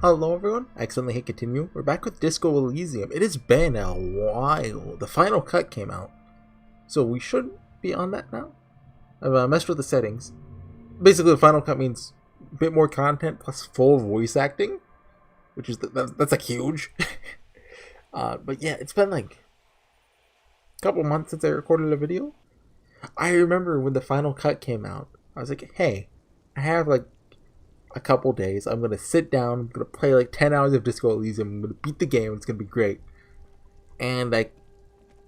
Hello everyone, I accidentally hit continue. We're back with Disco Elysium. It has been a while. The final cut came out, so we should be on that now. I've messed with the settings. Basically, the final cut means a bit more content plus full voice acting, which is that's like huge. But yeah, it's been like a couple months since I recorded a video. I remember when the final cut came out, I was like, hey, I have like a couple days. I'm gonna sit down. I'm gonna play like 10 hours of Disco Elysium. I'm gonna beat the game. It's gonna be great. And I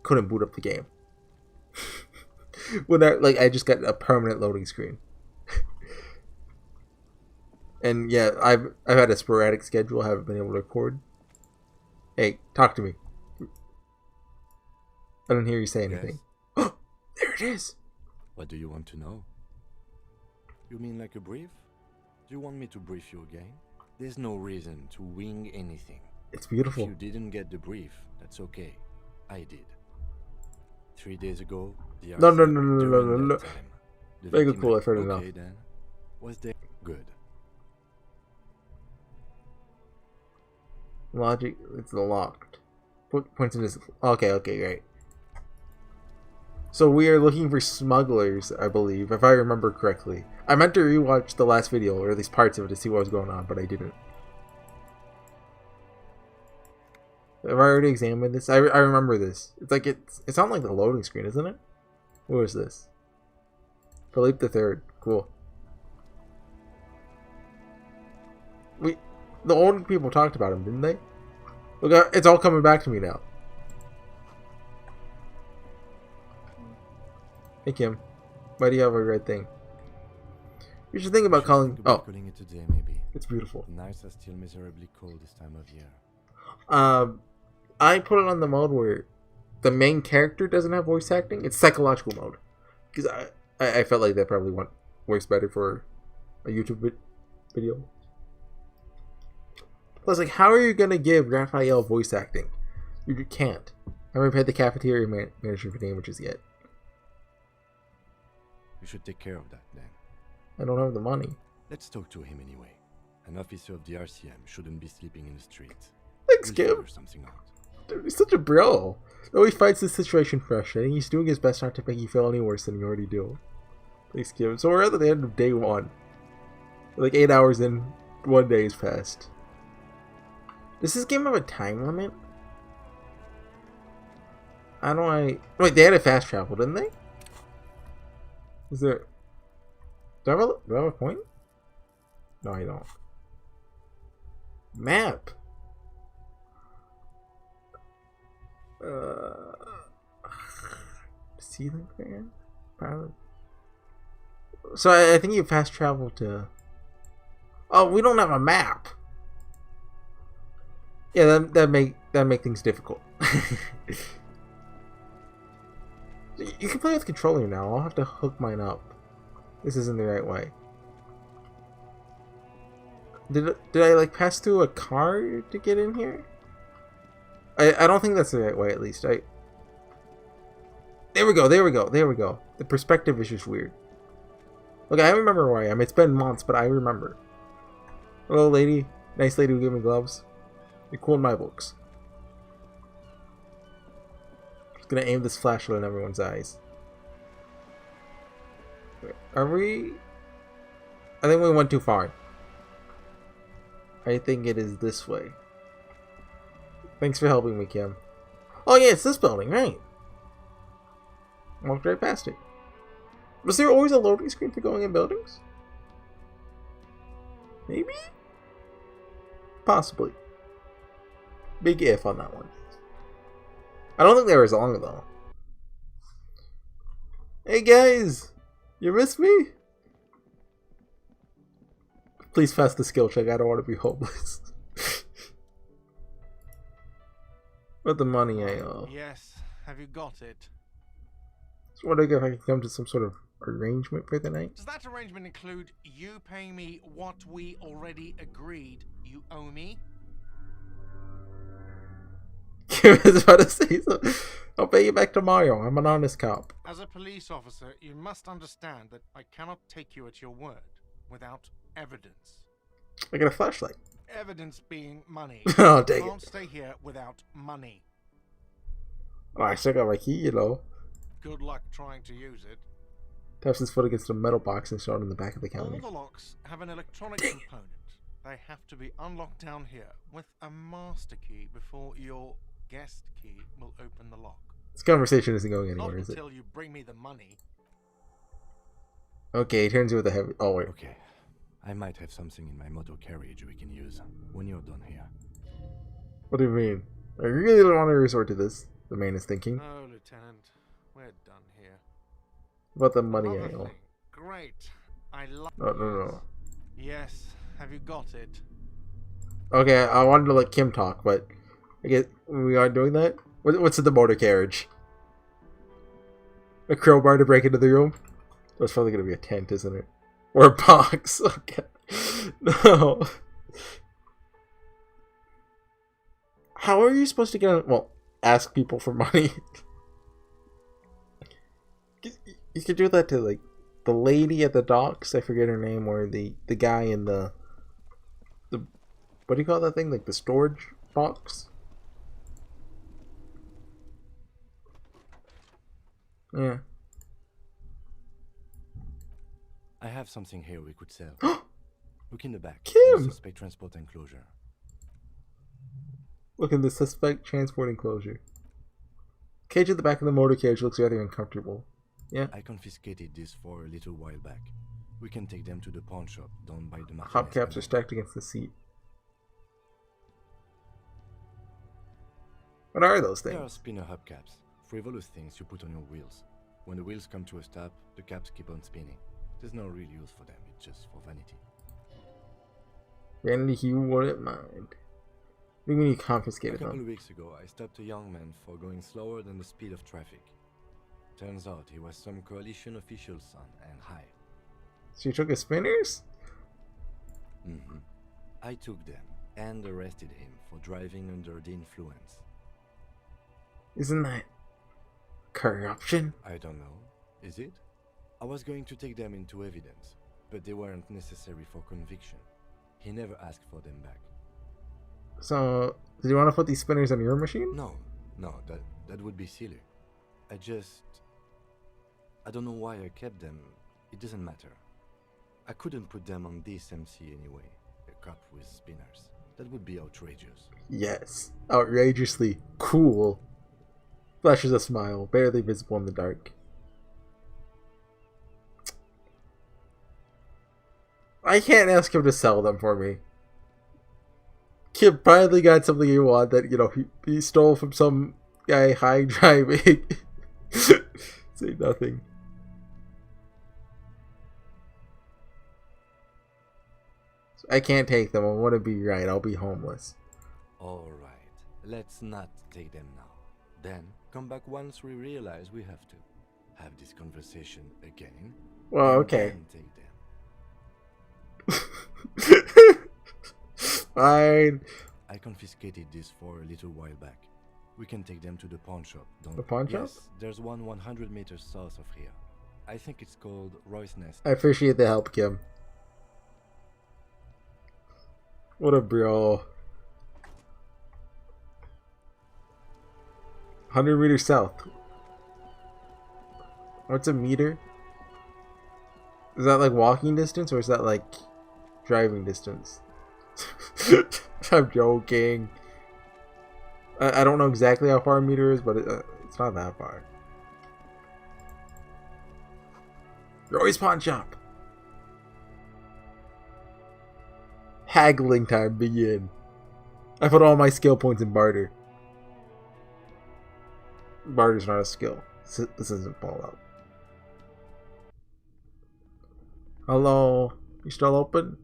couldn't boot up the game. When I just got a permanent loading screen. And yeah, I've had a sporadic schedule. I haven't been able to record. Hey, talk to me. I don't hear you say anything. Oh, there it is. What do you want to know? You mean like a brief? Do you want me to brief you again? There's no reason to wing anything. It's beautiful. If you didn't get the brief, that's okay. I did. 3 days ago, the No. Very cool, I've heard enough. Okay then. Was there good? Logic, it's locked. Points in this. Okay, great. So we are looking for smugglers, I believe, if I remember correctly. I meant to rewatch the last video, or at least parts of it, to see what was going on, but I didn't. Have I already examined this? I remember this. It's like it's on like the loading screen, isn't it? What is this? Philippe the Third. Cool. The old people talked about him, didn't they? Look, it's all coming back to me now. Hey Kim, why do you have a red thing? You should think about calling. Oh, Calling it today, maybe. it's beautiful. The nights are still miserably cold this time of year. I put it on the mode where the main character doesn't have voice acting. It's psychological mode, because I felt like that probably works better for a YouTube video. Plus, like, how are you gonna give Raphael voice acting? You can't. I haven't paid the cafeteria manager for damages yet. You should take care of that then. I don't have the money. Let's talk to him anyway. An officer of the RCM shouldn't be sleeping in the street. Thanks, We'll Kim. figure something out. Dude, he's such a bro. He always fights the situation fresh, and he's doing his best not to make you feel any worse than you already do. Thanks, Kim. So we're at the end of day 1. Like 8 hours in, 1 day has passed. Does this game have a time limit? Wait, they had a fast travel, didn't they? Is there... Do I have a point? No, I don't. Map! Ceiling fan? Pilot. So I think you fast travel to... Oh, we don't have a map! Yeah, that make things difficult. You can play with controller now. I'll have to hook mine up. This isn't the right way. Did I like pass through a car to get in here? I don't think that's the right way. At least There we go. The perspective is just weird. Look, I remember where I am. It's been months, but I remember. Hello, lady. Nice lady who gave me gloves. You're cool in my books. Just gonna aim this flashlight in everyone's eyes. Are we... I think we went too far. I think it is this way. Thanks for helping me, Kim. Oh yeah, it's this building, right? Walked right past it. Was there always a loading screen for going in buildings? Maybe? Possibly. Big if on that one. I don't think they were as long though. Hey guys! You missed me? Please pass the skill check. I don't want to be hopeless. With the money I owe. Yes, have you got it? So wondering if I can come to some sort of arrangement for the night. Does that arrangement include you paying me what we already agreed you owe me? I was about to say so. I'll pay you back tomorrow. I'm an honest cop. As a police officer, you must understand that I cannot take you at your word without evidence. I got a flashlight. Evidence being money. Oh, dang Can't it. stay here without money. Oh, I still got my key, you know. Good luck trying to use it. Taps his foot against a metal box and showed on the back of the All counter. the locks have an electronic Dang it. component. They have to be unlocked down here with a master key before your guest key will open the lock. This conversation isn't going Not anywhere, is it? until you bring me the money. Okay, he turns you with a heavy... Oh, wait. Okay. I might have something in my motor carriage we can use when you're done here. What do you mean? I really don't want to resort to this, the man is thinking. Oh, Lieutenant, we're done here. About the money Another angle. thing. Great. I love. No. Yes. Have you got it? Okay, I wanted to let Kim talk, but I guess we aren't doing that. What's in the motor carriage? A crowbar to break into the room? That's probably going to be a tent, isn't it? Or a box. Okay. No. How are you supposed to get... Well, ask people for money. You could do that to, like, the lady at the docks. I forget her name. Or the guy in the... What do you call that thing? Like the storage box? Yeah. I have something here we could sell. Look in the back. Kim! The suspect transport enclosure. Look in the suspect transport enclosure. Cage at the back of the motor carriage looks rather uncomfortable. Yeah. I confiscated this for a little while back. We can take them to the pawn shop down by the Martinez Hubcaps are Canal. stacked against the seat. What are those They are things? spinner hubcaps, frivolous things you put on your wheels. When the wheels come to a stop, the caps keep on spinning. There's no real use for them, it's just for vanity. Randy, you wouldn't mind. What do you mean you A confiscated couple them? of weeks ago, I stopped a young man for going slower than the speed of traffic. Turns out he was some coalition official's son and high. So you took his spinners? I took them and arrested him for driving under the influence. Isn't that corruption? I don't know. Is it? I was going to take them into evidence, but they weren't necessary for conviction. He never asked for them back. So, did you want to put these spinners on your machine? No, that would be silly. I don't know why I kept them. It doesn't matter. I couldn't put them on this MC anyway. A cop with spinners. That would be outrageous. Yes. Outrageously cool. Flashes a smile, barely visible in the dark. I can't ask him to sell them for me. Kid finally got something he wanted that, you know, he stole from some guy high driving. Say nothing. I can't take them. I want to be right. I'll be homeless. Alright, let's not take them now. Then, come back once we realize we have to. Have this conversation again. Well, and okay. then take them. Fine. I confiscated this for a little while back. We can take them to the pawn shop. The pawn shop? Yes, there's one 100 meters south of here. I think it's called Roy's Nest. I appreciate the help, Kim. What a bro. 100 meters south. What's a meter? Is that like walking distance or is that like driving distance? I'm joking. I don't know exactly how far a meter is, but it's not that far. Roy's Pawn Shop. Haggling time begin. I put all my skill points in barter. Barter's not a skill. This isn't Fallout. Hello? You still open?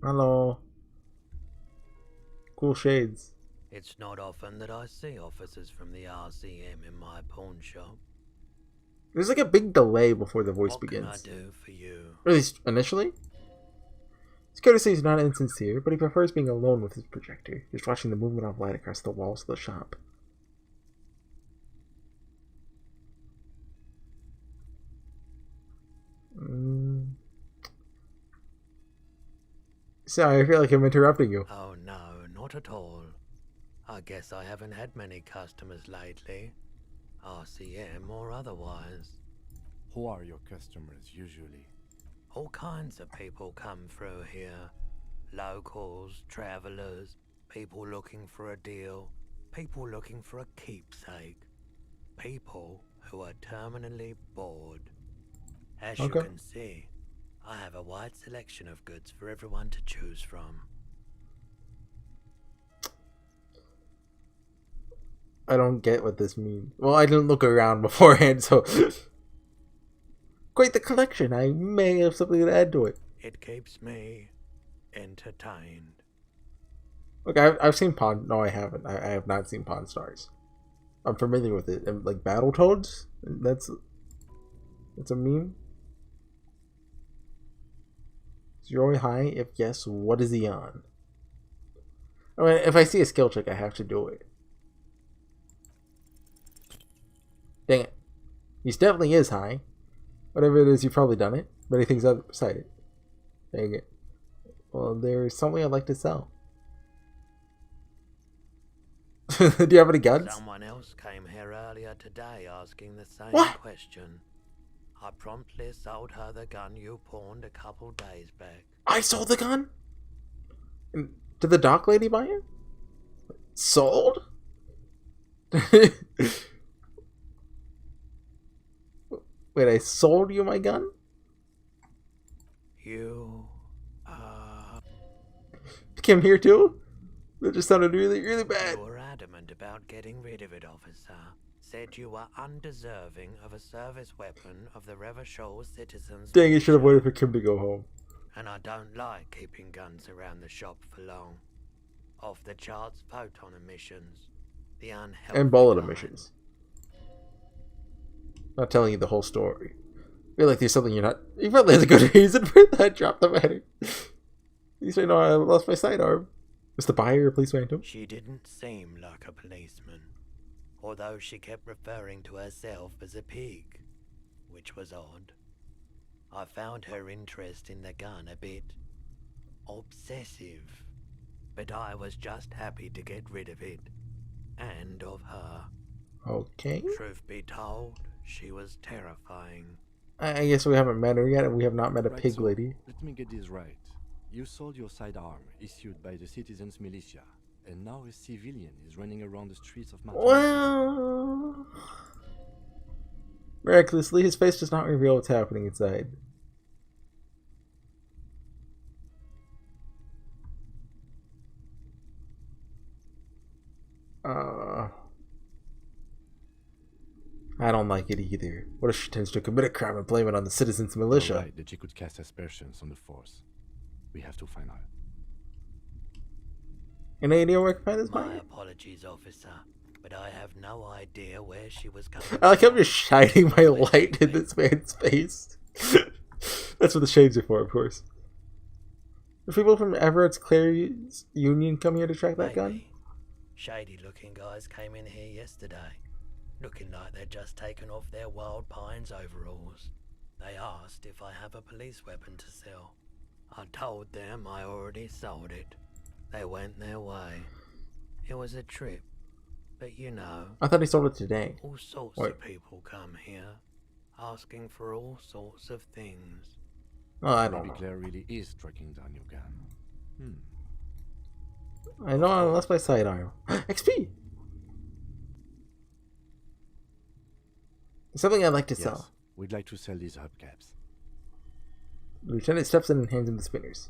Hello? Cool shades. It's not often that I see officers from the RCM in my pawn shop. There's like a big delay before the voice What begins. can I do for you? Or at least initially. His courtesy is not insincere, but he prefers being alone with his projector, just watching the movement of light across the walls of the shop. Sorry, I feel like I'm interrupting you. Oh no, not at all. I guess I haven't had many customers lately, RCM or otherwise. Who are your customers usually? All kinds of people come through here. Locals, travellers, people looking for a deal, people looking for a keepsake, people who are terminally bored. As you Okay. can see, I have a wide selection of goods for everyone to choose from. I don't get what this means. Well, I didn't look around beforehand, so... Quite the collection. I may have something to add to it. It keeps me entertained. Look, I've seen Pawn... No, I haven't. I have not seen Pawn Stars. I'm familiar with it. And, like, Battletoads? That's a meme? Is Roy high? If yes, what is he on? I mean, if I see a skill check, I have to do it. Dang it. He definitely is high. Whatever it is, you've probably done it. Many things outside it. Dang it. Well, there's something I'd like to sell. Do you have any guns? Someone else came here earlier today asking the same What? question. I promptly sold her the gun you pawned a couple days back. I sold the gun? And did the dock lady buy it? Sold? Wait, I sold you my gun? You, Came here too? That just sounded really, really bad. you were adamant about getting rid of it, officer. Said you were undeserving of a service weapon of the Revachol citizens. Dang, you should have waited for Kim to go home. And I don't like keeping guns around the shop for long. Off the charts photon emissions. The unhealthy And bullet kind. emissions. Not telling you the whole story. I feel like there's something you're not... You probably has a good reason for that. Drop the matter. You say, no, I lost my sidearm. Was the buyer a police phantom? She didn't seem like a policeman, although she kept referring to herself as a pig, which was odd. I found her interest in the gun a bit obsessive, but I was just happy to get rid of it, and of her. Okay. Truth be told, she was terrifying. I guess we haven't met her yet, and we have not met a Right, pig so lady. let me get this right. You sold your sidearm, issued by the citizens' militia, and now a civilian is running around the streets of Martin. Well... Miraculously, his face does not reveal what's happening inside. I don't like it either. What if she tends to commit a crime and blame it on the citizens' militia? Right, that she could cast aspersions on the force. We have to find her. Any idea where I can find this My buyer? apologies, officer, but I have no idea where she was coming I like how I'm from. just shining my light in this man's face. That's what the shades are for, of course. Do people from Everett's Clary's Union come here to track that gun? Maybe. Shady-looking guys came in here yesterday, looking like they'd just taken off their Wild Pines overalls. They asked if I have a police weapon to sell. I told them I already sold it. They went their way. It was a trip, but you know, I thought he sold it today. all sorts Wait. of people come here, asking for all sorts of things. Oh, I don't Maybe know. Claire really is tracking down your gun. I know I lost my sidearm. XP! Something I'd like to Yes, sell. we'd like to sell these hubcaps. The lieutenant steps in and hands him the spinners.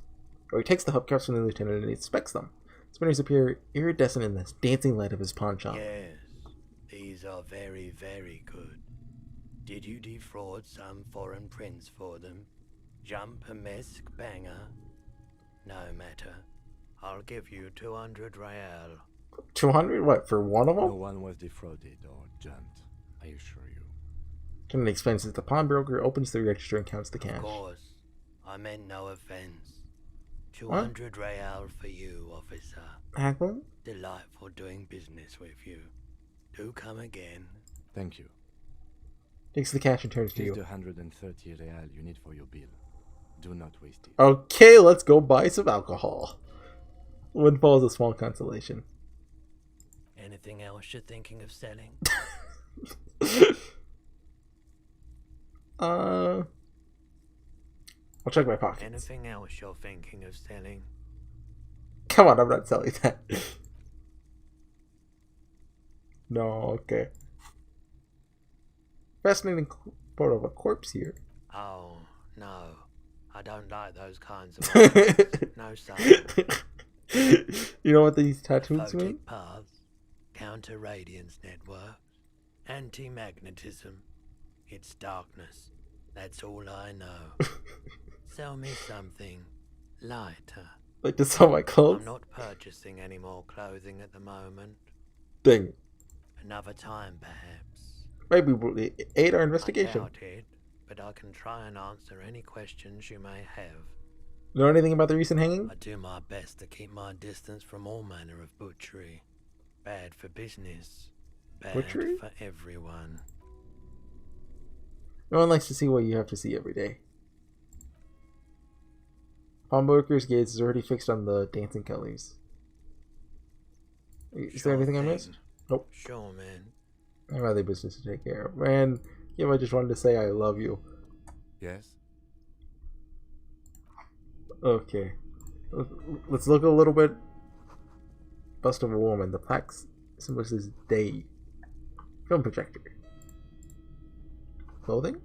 Or he takes the hubcaps from the lieutenant and inspects them. Spinners appear iridescent in the dancing light of his pawn shop. Yes, these are very, very good. Did you defraud some foreign prince for them? Jump-a-mesk banger? No matter. I'll give you 200 real. 200? What, for one of No them? one was defrauded or jumped, I assure you. Lieutenant explains that the pawnbroker opens the register and counts the Of cash. course, I meant no offense. 200 real for you, officer. Hackman? Delightful doing business with you. Do come again. Thank you. Takes the cash and turns to Here's you. the 130 real you need for your bill. Do not waste it. Okay, let's go buy some alcohol. Windfall is a small consolation. Anything else you're thinking of selling? I'll check my pockets. Anything else you're thinking of selling? Come on, I'm not selling that. No, okay. Fascinating photo of a corpse here. Oh, no. I don't like those kinds of items. No, sir. You know what these tattoos mean? Photic paths, counter-radiance networks, anti-magnetism. It's darkness. That's all I know. Sell me something lighter. Like to sell my clothes? I'm not purchasing any more clothing at the moment. Dang. Another time, perhaps. Maybe we'll aid our investigation. I doubt it, but I can try and answer any questions you may have. Know anything about the recent hanging? I do my best to keep my distance from all manner of butchery. Bad for business. Bad Butchery? for everyone. No one likes to see what you have to see every day. Pawnbroker's gaze is already fixed on the dancing Kellys. Is there anything I missed? Nope. Sure, man. I have other business to take care of. Man, Kim, I just wanted to say I love you. Yes? Okay. Let's look a little bit. Bust of a woman. The plaque symbol says day. Film projector. Clothing?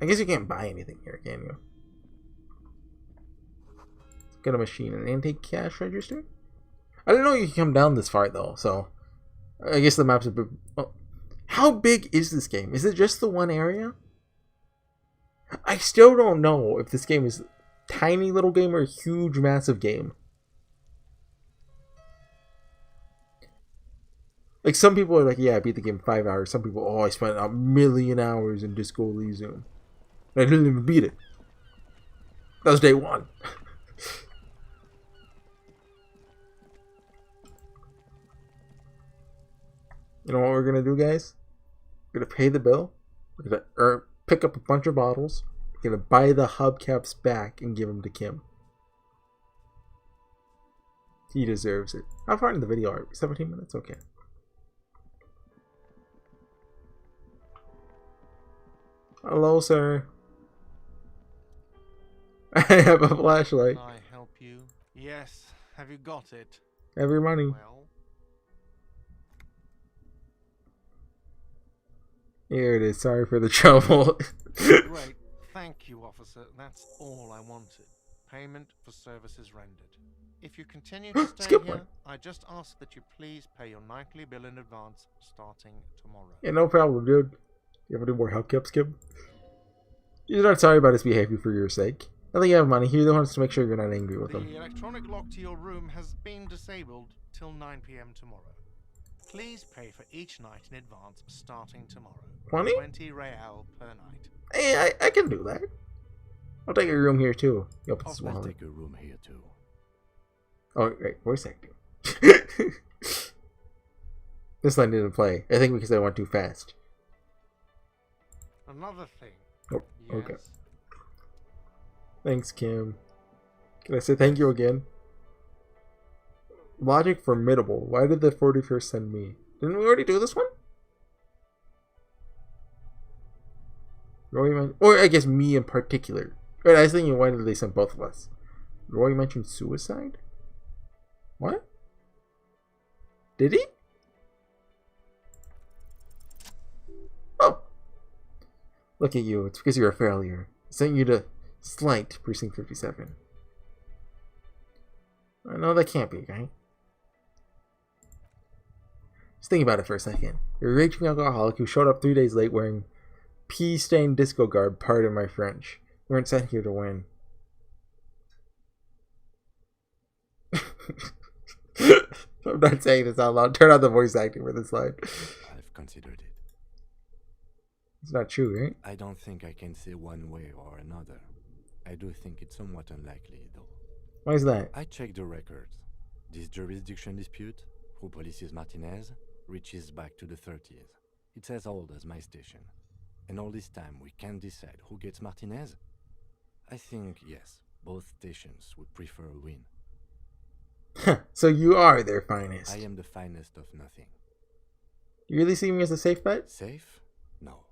I guess you can't buy anything here, can you? Let's get a machine. An antique cash register? I didn't know you could come down this far, though, so... I guess the map's a bit... Oh. How big is this game? Is it just the one area? I still don't know if this game is a tiny little game or a huge, massive game. Like, some people are like, yeah, I beat the game in 5 hours. Some people, oh, I spent 1,000,000 hours in Disco Elysium. I didn't even beat it. That was day one. You know what we're gonna do, guys? We're gonna pay the bill. We're gonna pick up a bunch of bottles. We're gonna buy the hubcaps back and give them to Kim. He deserves it. How far in the video are we? 17 minutes? Okay. Hello, sir. I have a flashlight. Can I help you? Yes. Have you got it? Every money. Well, Here it is. Sorry for the trouble. great. Thank you, officer. That's all I wanted. Payment for services rendered. If you continue to stay Skip here, one. I just ask that you please pay your nightly bill in advance starting tomorrow. Yeah, no problem, dude. You have any more hubcaps, Kim? You're not sorry about his behavior for your sake. I think you have money. He wants to make sure you're not angry with him. The electronic lock to your room has been disabled till 9 p.m. tomorrow. Please pay for each night in advance starting tomorrow. 20? 20 real per night. Hey, I can do that. I'll take a room here too. He opens his I'll wallet. take a room here too. Oh, right. Voice acting. This line didn't play. I think because I went too fast. Another thing. Oh, Yes. okay. Thanks, Kim. Can I say thank you again? Logic formidable. Why did the 41st send me? Didn't we already do this one? Roy or I guess me in particular. Right, I was thinking, why did they send both of us? Roy mentioned suicide? What? Did he? Oh! Look at you. It's because you're a failure. I sent you to Slight, Precinct 57. No, that can't be, right? Just think about it for a second. You're a raging alcoholic who showed up 3 days late wearing pea-stained disco garb, pardon my French. You weren't sent here to win. I'm not saying this out loud. Turn on the voice acting for this line. I've considered it. It's not true, right? I don't think I can say one way or another. I do think it's somewhat unlikely, though. Why is that? I checked the records. This jurisdiction dispute, who polices Martinez, reaches back to the 30s. It's as old as my station. And all this time, we can't decide who gets Martinez I think, yes, both stations would prefer a win. So you are their finest. I am the finest of nothing. You really see me as a safe bet? Safe? No.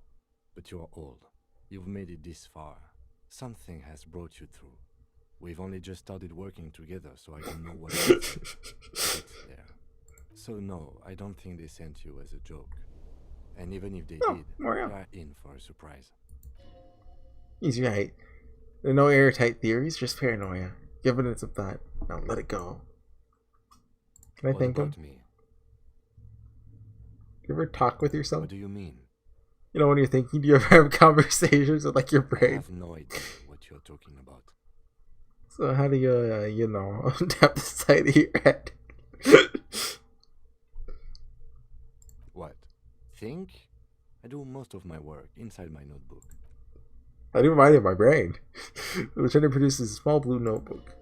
But you are old. You've made it this far. Something has brought you through. We've only just started working together, so I don't know what it's there. So no, I don't think they sent you as a joke. And even if they did, they are in for a surprise. He's right. There are no airtight theories, just paranoia. Giving it some thought. Now let it go. Can I What thank him? about me? You ever talk with yourself? What do you mean? You know, when you're thinking, do you ever have conversations with like your I brain? have no idea what you're talking about. So how do you, you know, tap the side of your head? What? Think? I do most of my work inside my notebook. I do mine in my brain. The trainer produces a small blue notebook.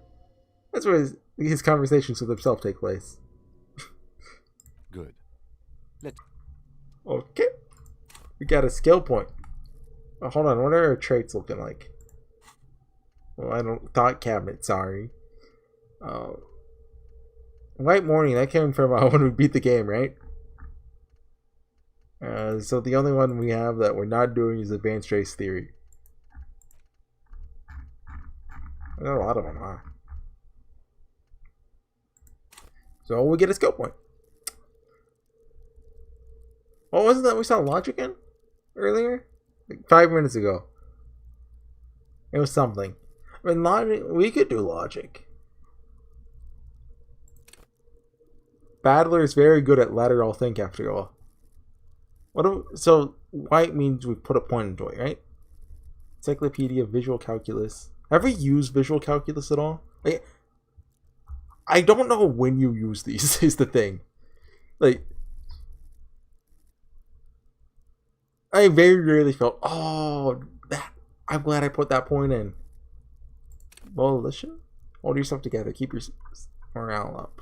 That's where his conversations with himself take place. Good. Okay. We got a skill point. Oh, hold on, what are our traits looking like? Well, I don't... Thought cabinet, sorry. White Morning, that came from when we beat the game, right? So the only one we have that we're not doing is Advanced Race Theory. I got a lot of them, huh? So we get a skill point. What was it that we saw logic in earlier? Like 5 minutes ago. It was something. I mean, logic, we could do logic. Battler is very good at lateral think after all. So white means we put a point into it, right? Encyclopedia, visual calculus. Ever use visual calculus at all? Like, I don't know when you use these is the thing. Like, I very rarely felt, oh, I'm glad I put that point in. Volition? Hold yourself together. Keep your morale up.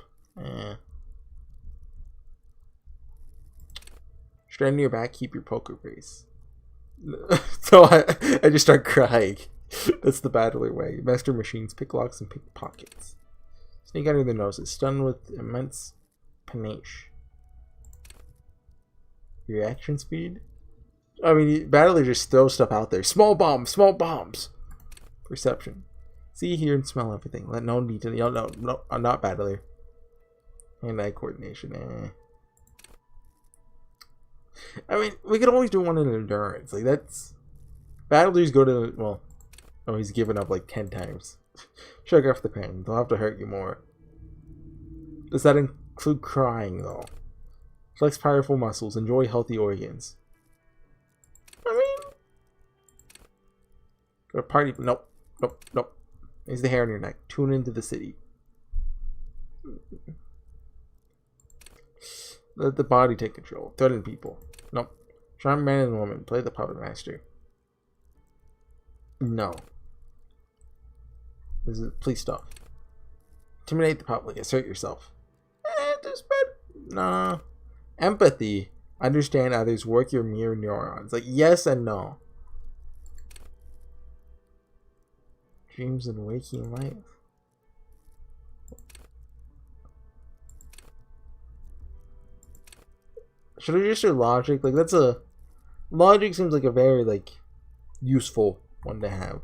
Straighten your back. Keep your poker face. So I just start crying. That's the battler way. Master machines, pick locks, and pick pockets. Sneak under their noses. Stun with immense panache. Reaction speed? I mean, battler just throws stuff out there. Small bombs, small bombs. Perception. See, hear, and smell everything. Let no one be to the... No, I'm not battler. Hand-eye coordination. I mean, we could always do one in endurance. Like, that's... Battler's go to... Well... Oh, he's given up like 10 times. Shake off the pain. They'll have to hurt you more. Does that include crying, though? Flex powerful muscles. Enjoy healthy organs. I mean... Go to party... Nope. Nope. Nope. Raise the hair on your neck. Tune into the city. Let the body take control. Threaten people. Nope. Charm man and woman. Play the puppet master. No. This is police stuff. Intimidate the public. Assert yourself. Nah. Empathy. Understand others. Work your mirror neurons. Like, yes and no. Dreams and waking life. Should we just do logic? Like, that's a... Logic seems like a very, like, useful one to have.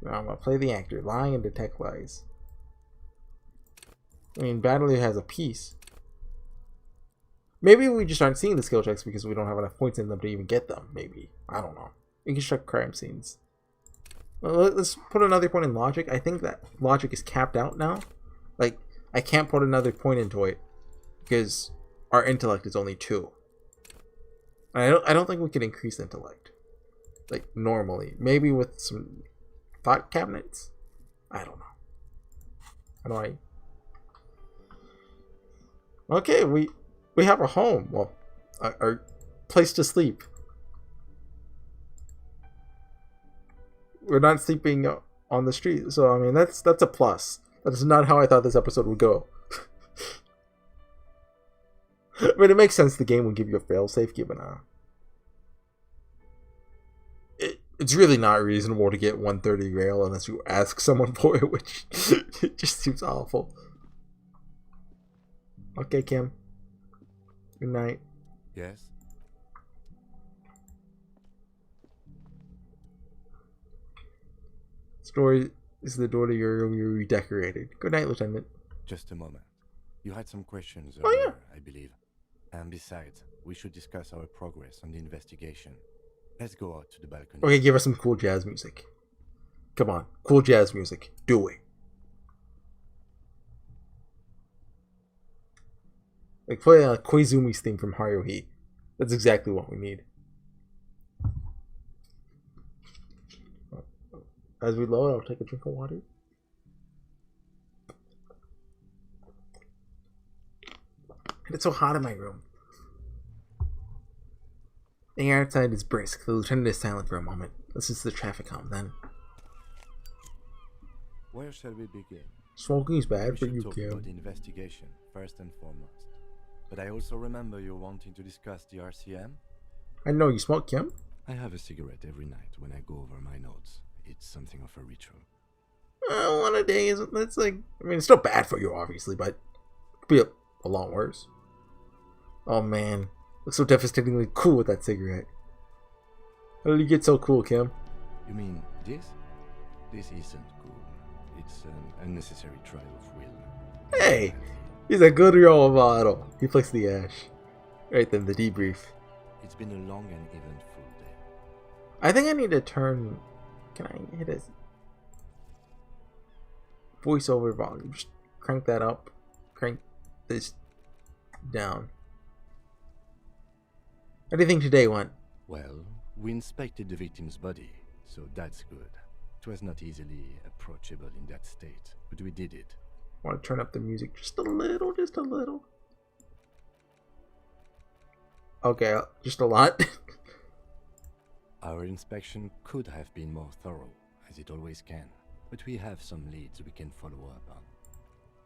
I'm gonna play the actor. Lie and detect lies. I mean, Battler has a piece. Maybe we just aren't seeing the skill checks because we don't have enough points in them to even get them. Maybe. I don't know. We can check crime scenes. Well, let's put another point in logic. I think that logic is capped out now. Like, I can't put another point into it because our intellect is only 2. I don't think we can increase intellect. Like, normally. Maybe with some thought cabinets? I don't know. How do I... Okay, we have a home. Well, our place to sleep. We're not sleeping on the street. So, I mean, that's a plus. That is not how I thought this episode would go. I mean, it makes sense the game would give you a failsafe given It's really not reasonable to get 130 grail unless you ask someone for it, which it just seems awful. Okay, Kim. Good night. Yes? Story is the door to your room you redecorated. Good night, Lieutenant. Just a moment. You had some questions Oh, earlier, yeah. I believe. And besides, we should discuss our progress on the investigation. Let's go out to the balcony. Okay, give us some cool jazz music. Come on, cool jazz music. Do it. Like play Koizumi's theme from Haruhi. That's exactly what we need. As we load, I'll take a drink of water. And it's so hot in my room. The air outside is brisk. The lieutenant is silent for a moment. Listens to the traffic hum, then. Where shall we begin? Smoking is bad We for should you, talk about the Kim. investigation, first and foremost. But I also remember you wanting to discuss the RCM. I know you smoke, Kim. I have a cigarette every night when I go over my notes. It's something of a ritual. One a day isn't. That's like. I mean, it's still bad for you, obviously, but it could be a lot worse. Oh man, looks so devastatingly cool with that cigarette. How did you get so cool, Kim? You mean this? This isn't cool. It's an unnecessary trial of will. Hey, he's a good role model. He flicks the ash. Right then, the debrief. It's been a long and eventful day. I think I need to turn. Can I hit his voiceover volume? Just crank that up. Crank this down. How do you think today went? Well, we inspected the victim's body, so that's good. It was not easily approachable in that state, but we did it. Want to turn up the music just a little, just a little. Okay, just a lot. Our inspection could have been more thorough, as it always can, but we have some leads we can follow up on.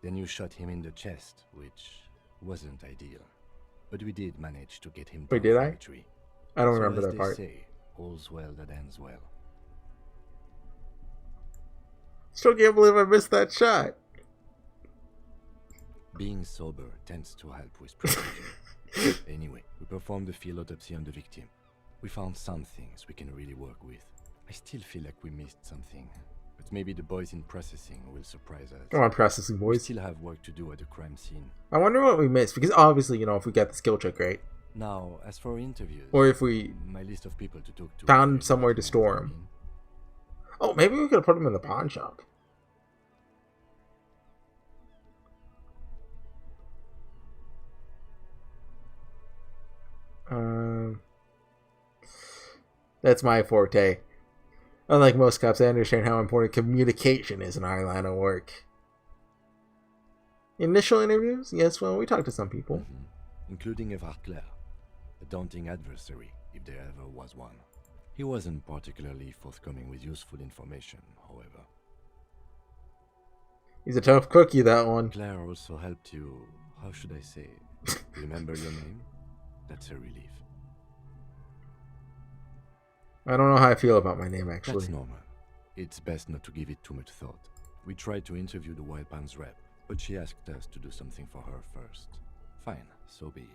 Then you shot him in the chest, which wasn't ideal, but we did manage to get him Wait, down did from I? the tree. I don't So remember as that they part. say, all's well that ends well. Still can't believe I missed that shot. Being sober tends to help with precision. Anyway, we performed a field autopsy on the victim. We found some things we can really work with. I still feel like we missed something, but maybe the boys in processing will surprise us. Come on, processing We boys. still have work to do at the crime scene. I wonder what we missed, because obviously, you know, if we got the skill check right, Now, as for interviews, or if we my list of people to talk to found somewhere to store him. Oh, maybe we could have put him in the pawn shop. That's my forte. Unlike most cops, I understand how important communication is in our line of work. Initial interviews? Yes, well, we talked to some people. Including Evrard Claire, a daunting adversary, if there ever was one. He wasn't particularly forthcoming with useful information, however. He's a tough cookie, that one. Claire also helped you, how should I say, remember your name? That's a relief. I don't know how I feel about my name, actually. That's normal. It's best not to give it too much thought. We tried to interview the Wild Pines rep, but she asked us to do something for her first. Fine, so be it.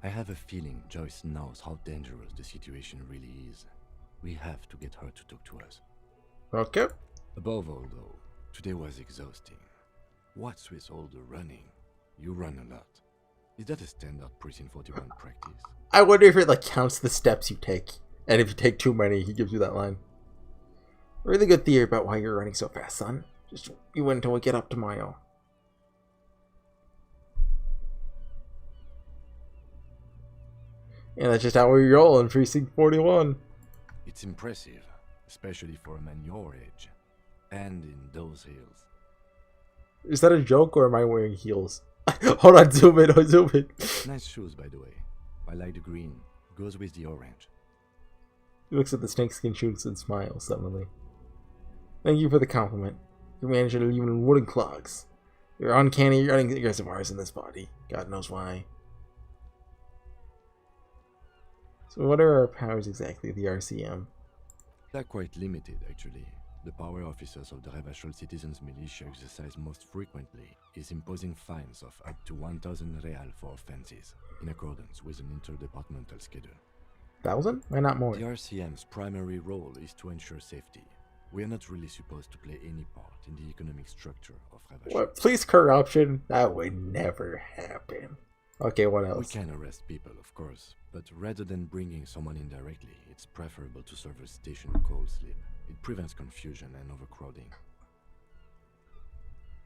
I have a feeling Joyce knows how dangerous the situation really is. We have to get her to talk to us. Okay. Above all, though, today was exhausting. What's with all the running? You run a lot. Is that a standard Precinct 41 practice? I wonder if it, like, counts the steps you take. And if you take too many, he gives you that line. Really good theory about why you're running so fast, son. Just you wait until we get up tomorrow. Yeah, that's just how we roll in Precinct 41. It's impressive, especially for a man your age. And in those hills. Is that a joke or am I wearing heels? Hold on, zoom in, zoom in. Nice shoes, by the way. I like the green. Goes with the orange. He looks at the snakeskin shoes and smiles suddenly. Thank you for the compliment. You managed to leave in wooden clogs. You're uncanny running reservoirs in this body. God knows why. So what are our powers exactly, the RCM? They're quite limited, actually. The power officers of the Revachol Citizens Militia exercise most frequently is imposing fines of up to 1,000 real for offenses, in accordance with an interdepartmental schedule. 1,000? Why not more? The RCM's primary role is to ensure safety. We are not really supposed to play any part in the economic structure of Revachol. What? Police corruption? That would never happen. Okay, what We else? can arrest people, of course, but rather than bringing someone in directly, it's preferable to serve a station cold sleep. It prevents confusion and overcrowding.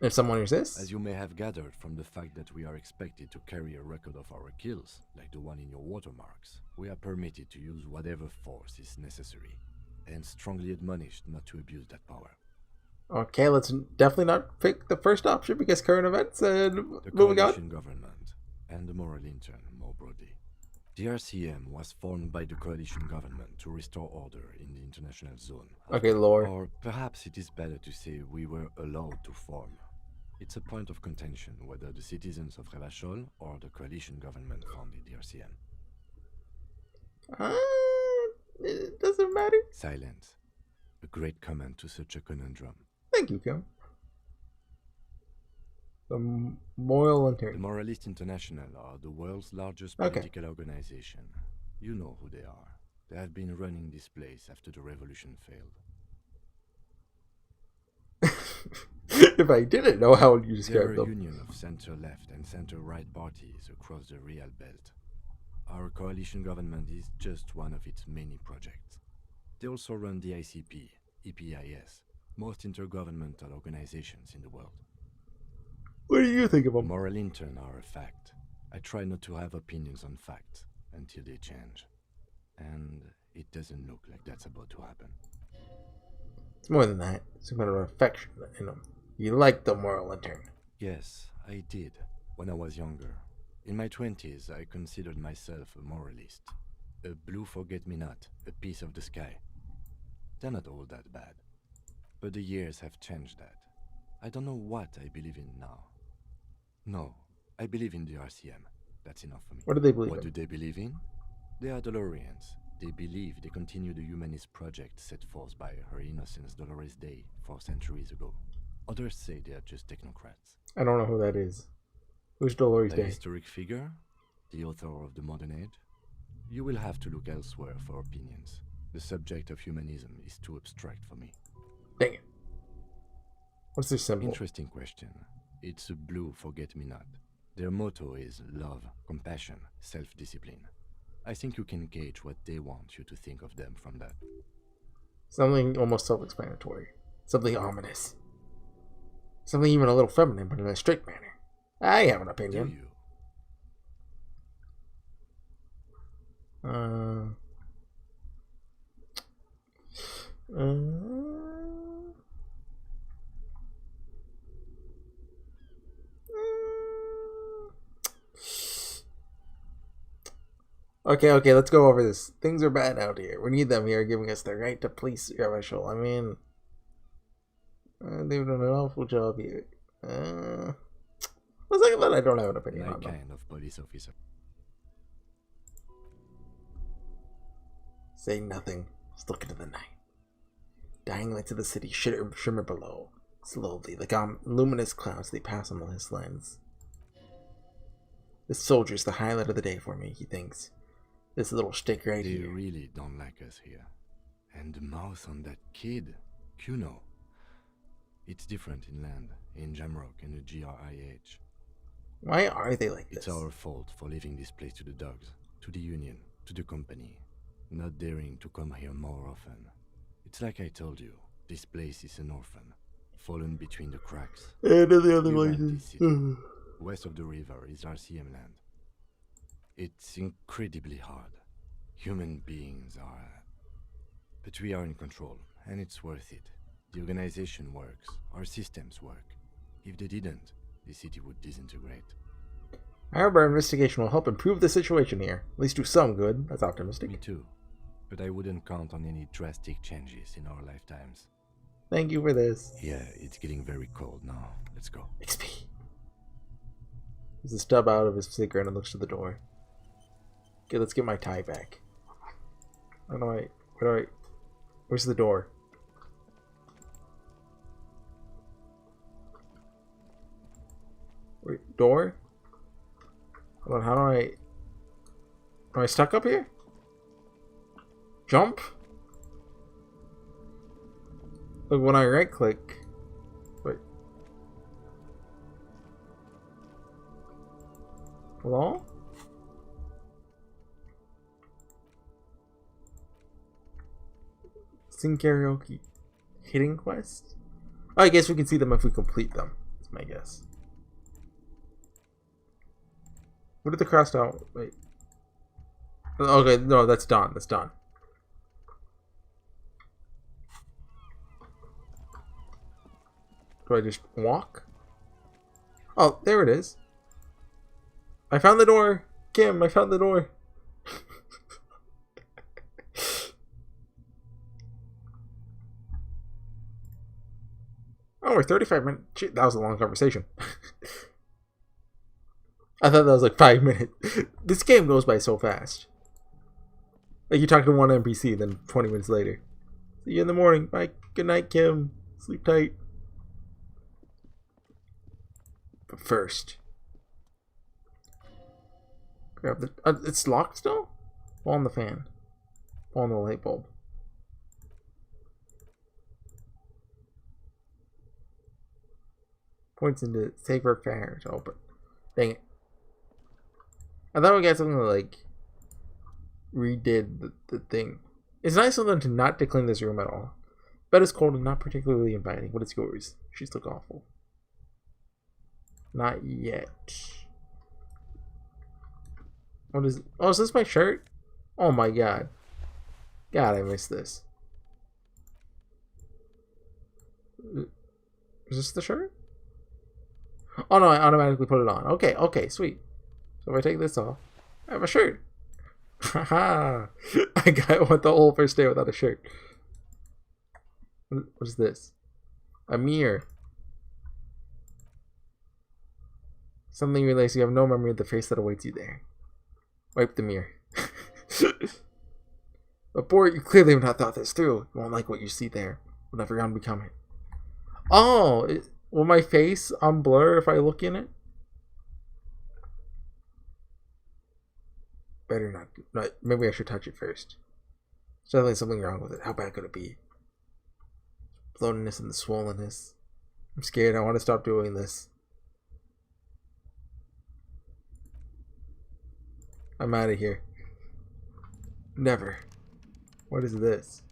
If someone resists? As you may have gathered from the fact that we are expected to carry a record of our kills, like the one in your watermarks, we are permitted to use whatever force is necessary, and strongly admonished not to abuse that power. Okay, let's definitely not pick the first option because current events and The moving on. coalition government, and the moral intern more broadly. The RCM was formed by the coalition government to restore order in the international zone. Okay, lore. Or perhaps it is better to say we were allowed to form. It's a point of contention whether the citizens of Revachol or the coalition government founded the RCM. It doesn't matter. Silence. A great comment to such a conundrum. Thank you, Kim. The Moral The Intern. Moralist International are the world's largest Okay. political organization. You know who they are. They have been running this place after the revolution failed. If I didn't know, how would you They're describe a them? union of center-left and center-right parties across the Real Belt. Our coalition government is just one of its many projects. They also run the ICP, EPIS, most intergovernmental organizations in the world. What do you think of The them? moral intern are a fact. I try not to have opinions on facts until they change. And it doesn't look like that's about to happen. It's more than that. It's a matter of affection in them. You like the Moral Intern. Yes, I did, when I was younger. In my 20s, I considered myself a moralist. A blue forget-me-not, a piece of the sky. They're not all that bad. But the years have changed that. I don't know what I believe in now. No, I believe in the RCM. That's enough for me. What do they believe What in? do they believe in? They are Dolorians. They believe they continue the humanist project set forth by Her Innocence Dolores Day 4 centuries ago. Others say they are just technocrats. I don't know who that is. Who's Dolores A Day? historic figure? The author of the modern age? You will have to look elsewhere for opinions. The subject of humanism is too abstract for me. Dang it. What's their symbol? Interesting question. It's a blue forget-me-not. Their motto is love, compassion, self-discipline. I think you can gauge what they want you to think of them from that. Something almost self-explanatory. Something ominous. Something even a little feminine, but in a strict manner. I have an Do opinion. you? Okay, let's go over this. Things are bad out here. We need them here giving us the right to police Revachol. I mean, they've done an awful job here. Let's look at that. I don't have an opinion My on them. kind of police officer. Say nothing. Just look into the night. Dying lights of the city shimmer below. Slowly, like luminous clouds, they pass on his lens. This soldier's the highlight of the day for me, he thinks. This little stick right They here. really don't like us here. And the mouth on that kid, Kuno. It's different inland, in Jamrock and the GRIH. Why are they like It's this? our fault for leaving this place to the dogs, to the union, to the company. Not daring to come here more often. It's like I told you, this place is an orphan, fallen between the cracks. And the other We ran places. this city. West of the river is RCM land. It's incredibly hard. Human beings are... But we are in control, and it's worth it. The organization works, our systems work. If they didn't, the city would disintegrate. However, our investigation will help improve the situation here. At least do some good. That's optimistic. Me too. But I wouldn't count on any drastic changes in our lifetimes. Thank you for this. Yeah, it's getting very cold now. Let's go. XP. There's a stub out of his cigarette and looks to the door. Okay, let's get my tie back. Where do I... Where's the door? Wait, door? Hold on, how do I... Am I stuck up here? Jump? Look, when I right click... Wait. Hello? Sing karaoke. Hidden quest? Oh, I guess we can see them if we complete them. That's my guess. What did the crossed out? Wait. Okay, no, that's done. That's done. Do I just walk? Oh, there it is. I found the door. Kim, I found the door. Oh, we're 35 minutes. Shit, that was a long conversation. I thought that was like 5 minutes. This game goes by so fast. Like you talk to one NPC, then 20 minutes later. See you in the morning. Bye. Good night, Kim. Sleep tight. But first, grab the. It's locked still? Fall on the fan. Fall on the light bulb. Points into safer fire to open. Dang it. I thought we got something that, like, redid the thing. It's nice of them to not to clean this room at all. Bed is cold and not particularly inviting. What is yours? She's look awful. Not yet. What is... Oh, is this my shirt? Oh my god. God, I missed this. Is this the shirt? Oh no, I automatically put it on. Okay, okay, sweet. So if I take this off, I have a shirt. Haha. I went the whole first day without a shirt. What is this? A mirror. Suddenly you realize you have no memory of the face that awaits you there. Wipe the mirror. But boy, you clearly have not thought this through. You won't like what you see there. Will never unbecome it. Oh, will my face unblur if I look in it? Better not. No, maybe I should touch it first. There's definitely something wrong with it. How bad could it be? Bloatedness and the swollenness. I'm scared. I want to stop doing this. I'm out of here. Never. What is this?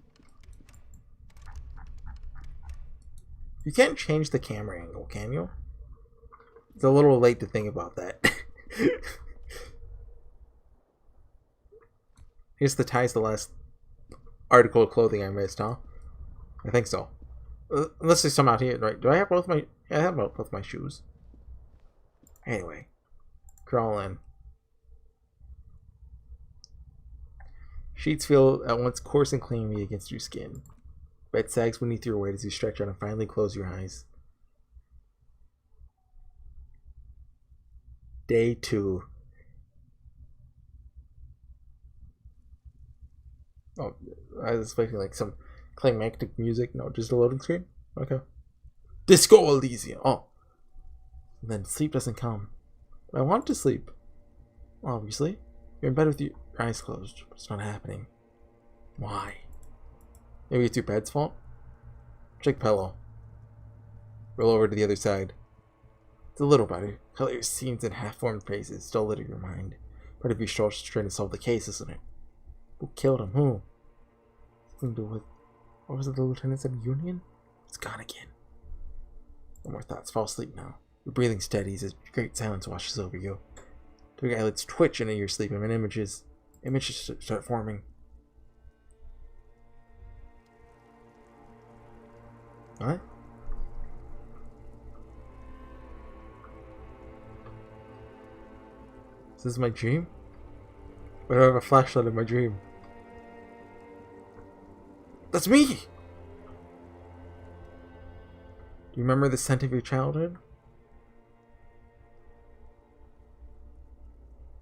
You can't change the camera angle, can you? It's a little late to think about that. Here's the ties, the last article of clothing I missed, huh? I think so. Unless there's some out here, right? Do I have both my... Yeah, I have both my shoes. Anyway. Crawl in. Sheets feel at once coarse and clammy against your skin. Bed sags beneath your weight as you stretch out and finally close your eyes. Day 2. Oh, I was expecting like some climactic music. No, just a loading screen? Okay. Disco Elysium. Oh. And then sleep doesn't come. But I want to sleep. Obviously. You're in bed with your eyes closed, but it's not happening. Why? Maybe it's your bed's fault? Check pillow. Roll over to the other side. It's a little better. Color scenes and half-formed faces still litter your mind. Part of your shoulders trying to solve the case, isn't it? Who killed him? Who? Something to do with... What was it the lieutenant said? Union? It's gone again. No more thoughts. Fall asleep now. Your breathing steadies as great silence washes over you. Your eyelids twitch into your sleep and images start forming. What? Is this my dream? Why do I have a flashlight in my dream? That's me! Do you remember the scent of your childhood?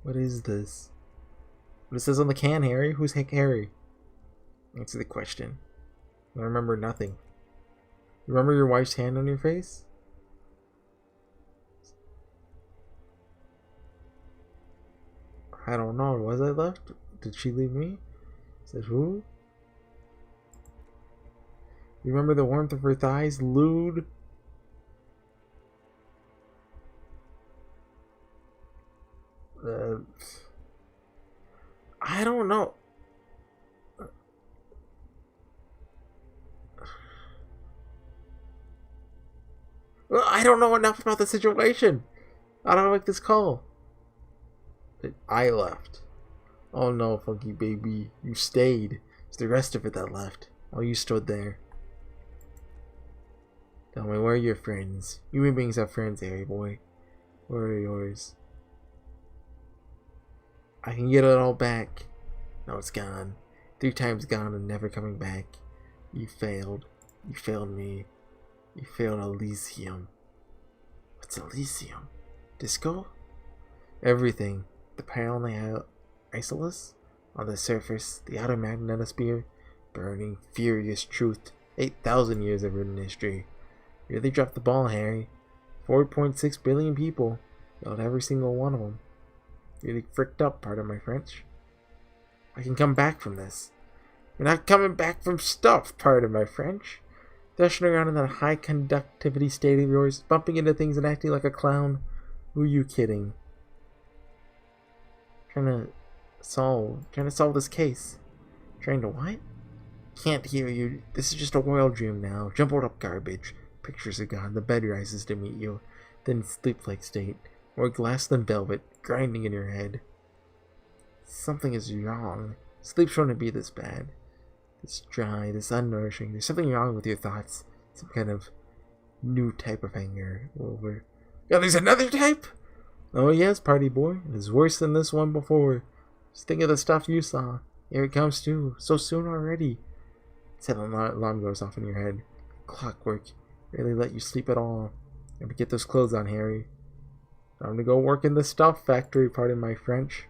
What is this? What it says on the can, Harry? Who's Harry? Answer the question. I remember nothing. You remember your wife's hand on your face? I don't know. Was I left? Did she leave me? Said who? You remember the warmth of her thighs? Lewd. I don't know. Well, I don't know enough about the situation. I don't like this call. But I left. Oh no, Funky Baby. You stayed. It's the rest of it that left. While you stood there. Tell me, where are your friends? Human beings have friends, Harry boy. Where are yours? I can get it all back. No, it's gone. 3 times gone and never coming back. You failed. You failed me. You failed Elysium. What's Elysium? Disco? Everything. The parallel isolates on the surface, the outer magnetosphere, burning, furious truth. 8,000 years of written history. Really dropped the ball, Harry. 4.6 billion people. Failed every single one of them. Really fricked up, pardon my French. I can come back from this. You're not coming back from stuff, pardon my French. Dashing around in that high conductivity state of yours, bumping into things and acting like a clown. Who are you kidding? Trying to solve this case. Trying to what? Can't hear you. This is just a wild dream now. Jumbled up garbage. Pictures are gone. The bed rises to meet you. Then sleep-like state. More glass than velvet, grinding in your head. Something is wrong. Sleep shouldn't be this bad. This dry, this unnourishing. There's something wrong with your thoughts. Some kind of new type of anger. Over. Yeah, there's another type? Oh yes, party boy. It is worse than this one before. Just think of the stuff you saw. Here it comes too. So soon already. Said an alarm goes off in your head. Clockwork. Really let you sleep at all. Got to get those clothes on, Harry. Time to go work in the stuff factory, pardon my French.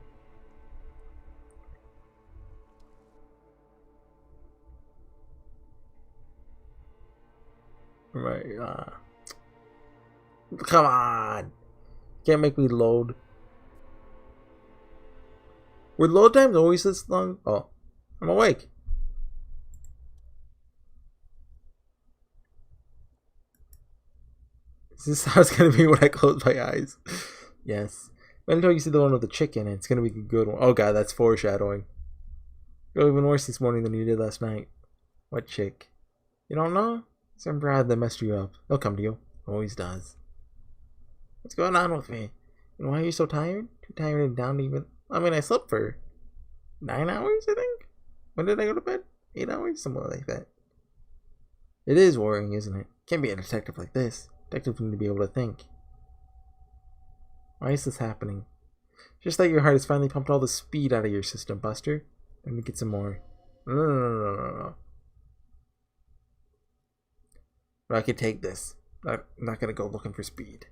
Right, come on! Can't make me load. Were load times always this long? Oh, I'm awake. Is this how it's gonna be when I close my eyes? Yes. Wait until you see the one with the chicken, it's gonna be a good one. Oh god, that's foreshadowing. You're even worse this morning than you did last night. What chick? You don't know? Some Brad that messed you up. He'll come to you. Always does. What's going on with me? And why are you so tired? Too tired and down to even... I mean, I slept for 9 hours, I think? When did I go to bed? 8 hours? Something like that. It is worrying, isn't it? Can't be a detective like this. Detectives need to be able to think. Why is this happening? Just that your heart has finally pumped all the speed out of your system, Buster. Let me get some more. No. But I can take this. I'm not gonna go looking for speed.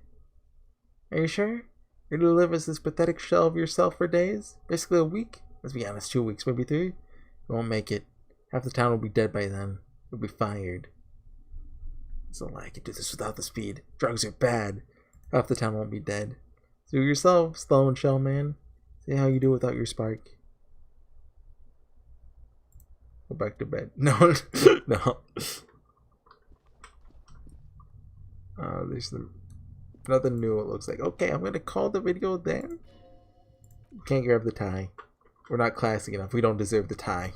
Are you sure? You're gonna live as this pathetic shell of yourself for days? Basically a week? Let's be honest, 2 weeks, maybe 3. You won't make it. Half the town will be dead by then. You'll be fired. It's a lie. I can do this without the speed. Drugs are bad. Half the town won't be dead. Do it yourself, slow and shell man. See how you do without your spark. Go back to bed. No, no. There's nothing new, it looks like. Okay, I'm gonna call the video there. Can't grab the tie. We're not classy enough. We don't deserve the tie.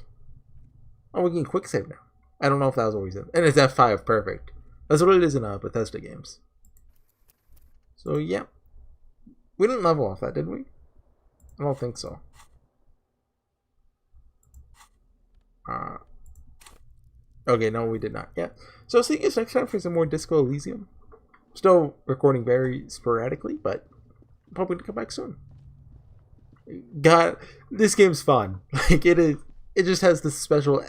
Oh, we can quick save now. I don't know if that was always in. And it's F5, perfect. That's what it is in Bethesda games. So, yeah. We didn't level off that, did we? I don't think so. Okay, no, we did not. Yeah. So, see you guys next time for some more Disco Elysium. Still recording very sporadically, but probably to come back soon. God, this game's fun. Like, it is. It just has this special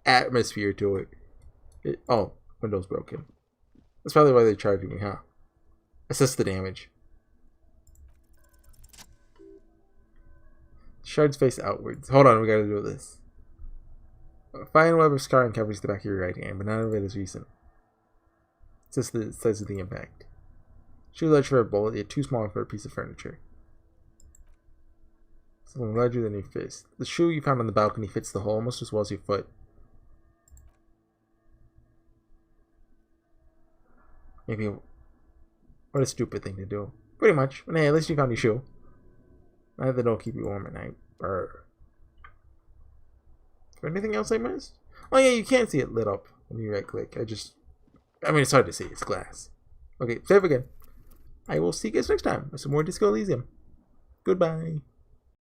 atmosphere to it. Oh, Windows broken. That's probably why they're charging me, huh? Assess the damage. Shards face outwards. Hold on, we gotta do this. A fine web of scarring covers the back of your right hand, but none of it is recent. It's just the size of the impact. Shoe ledge for a bullet, yet too small for a piece of furniture. Something larger than your fist. The shoe you found on the balcony fits the hole almost as well as your foot. Maybe. What a stupid thing to do. Pretty much. But hey, at least you found your shoe. Now that it'll keep you warm at night. Brr. Is there anything else I missed? Oh yeah, you can't see it lit up when you right click. I mean, it's hard to see. It's glass. Okay, save again. I will see you guys next time with some more Disco Elysium. Goodbye.